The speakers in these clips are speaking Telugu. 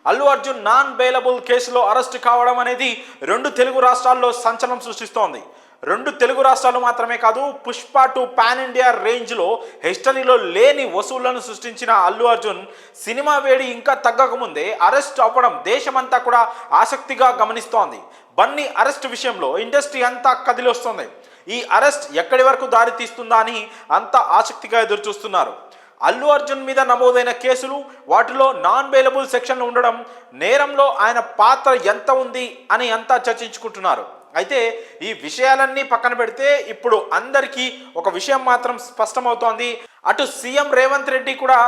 అల్లు అర్జున్ నాన్ బెయిలబుల్ కేసులో అరెస్ట్ కావడం అనేది రెండు తెలుగు రాష్ట్రాల్లో సంచలనం సృష్టిస్తోంది. రెండు తెలుగు రాష్ట్రాలు మాత్రమే కాదు, పుష్ప 2 పాన్ ఇండియా రేంజ్లో హిస్టరీలో లేని వసూళ్లను సృష్టించిన అల్లు అర్జున్ సినిమా వేడి ఇంకా తగ్గకముందే అరెస్ట్ అవ్వడం దేశమంతా కూడా ఆసక్తిగా గమనిస్తోంది. బన్నీ అరెస్ట్ విషయంలో ఇండస్ట్రీ అంతా కదిలొస్తోంది. ఈ అరెస్ట్ ఎక్కడి వరకు దారి తీస్తుందా అని అంతా ఆసక్తిగా ఎదురుచూస్తున్నారు. అల్లు అర్జున్ మీద నమోదైన కేసులు, వాటిలో నాన్ బెయిలబుల్ సెక్షన్లు ఉండడం, నేరంలో ఆయన పాత్ర ఎంత ఉంది అని అంతా చర్చించుకుంటున్నారు. అయితే ఈ విషయాలన్నీ పక్కన పెడితే ఇప్పుడు అందరికీ ఒక విషయం మాత్రం స్పష్టమవుతోంది. అటు సీఎం రేవంత్ రెడ్డి కూడా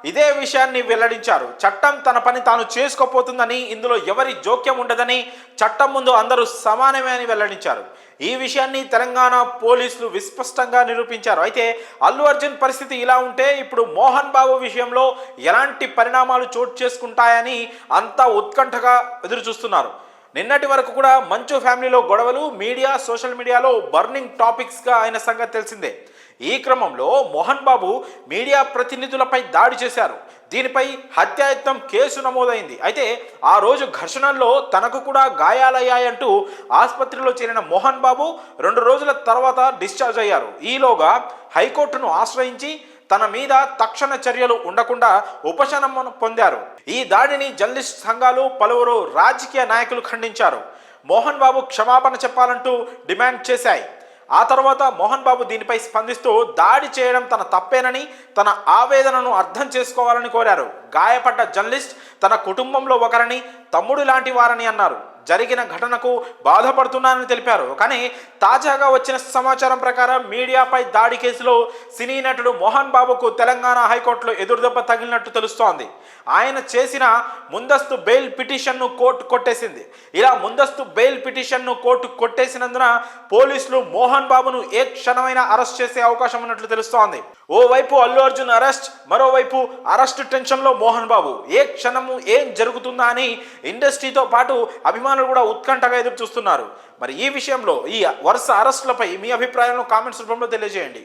ఇదే విషయాన్ని వెల్లడించారు. చట్టం తన పని తాను చేసుకోపోతుందని, ఇందులో ఎవరి జోక్యం ఉండదని, చట్టం ముందు అందరూ సమానమే అని వెల్లడించారు. ఈ విషయాన్ని తెలంగాణ పోలీసులు విస్పష్టంగా నిరూపించారు. అయితే అల్లు అర్జున్ పరిస్థితి ఇలా ఉంటే ఇప్పుడు మోహన్ బాబు విషయంలో ఎలాంటి పరిణామాలు చోటు చేసుకుంటాయని అంతా ఉత్కంఠగా ఎదురు చూస్తున్నారు. నిన్నటి వరకు కూడా మంచు ఫ్యామిలీలో గొడవలు మీడియా, సోషల్ మీడియాలో బర్నింగ్ టాపిక్స్గా అయిన సంగతి తెలిసిందే. ఈ క్రమంలో మోహన్ బాబు మీడియా ప్రతినిధులపై దాడి చేశారు. దీనిపై హత్యాయత్నం కేసు నమోదైంది. అయితే ఆ రోజు ఘర్షణల్లో తనకు కూడా గాయాలయ్యాయంటూ ఆసుపత్రిలో చేరిన మోహన్ బాబు 2 రోజుల తర్వాత డిశ్చార్జ్ అయ్యారు. ఈలోగా హైకోర్టును ఆశ్రయించి తన మీద తక్షణ చర్యలు ఉండకుండా ఉపశమనం పొందారు. ఈ దాడిని జర్నలిస్ట్ సంఘాలు, పలువురు రాజకీయ నాయకులు ఖండించారు. మోహన్ బాబు క్షమాపణ చెప్పాలంటూ డిమాండ్ చేశాయి. ఆ తర్వాత మోహన్ బాబు దీనిపై స్పందిస్తూ దాడి చేయడం తన తప్పేనని, తన ఆవేదనను అర్థం చేసుకోవాలని కోరారు. గాయపడ్డ జర్నలిస్ట్ తన కుటుంబంలో ఒకరని, తమ్ముడు లాంటి వారని అన్నారు. జరిగిన ఘటనకు బాధపడుతున్నానని తెలిపారు. కానీ తాజాగా వచ్చిన సమాచారం ప్రకారం మీడియాపై దాడి కేసులో సినీ నటుడు మోహన్ బాబుకు తెలంగాణ హైకోర్టులో ఎదురుదెబ్బ తగిలినట్టు తెలుస్తోంది. ఆయన చేసిన ముందస్తు బెయిల్ పిటిషన్ను కోర్టు కొట్టేసింది. ఇలా ముందస్తు బెయిల్ పిటిషన్ను కోర్టు కొట్టేసినందున పోలీసులు మోహన్ బాబును ఏ క్షణమైనా అరెస్ట్ చేసే అవకాశం ఉన్నట్లు తెలుస్తోంది. ఓవైపు అల్లు అర్జున్ అరెస్ట్, మరోవైపు అరెస్ట్ టెన్షన్లో మోహన్ బాబు. ఏ క్షణము ఏం జరుగుతుందా అని ఇండస్ట్రీతో పాటు అభిమానులు కూడా ఉత్కంఠగా ఎదురు చూస్తున్నారు. మరి ఈ విషయంలో ఈ వరుస అరెస్టులపై మీ అభిప్రాయాలను కామెంట్స్ రూపంలో తెలియజేయండి.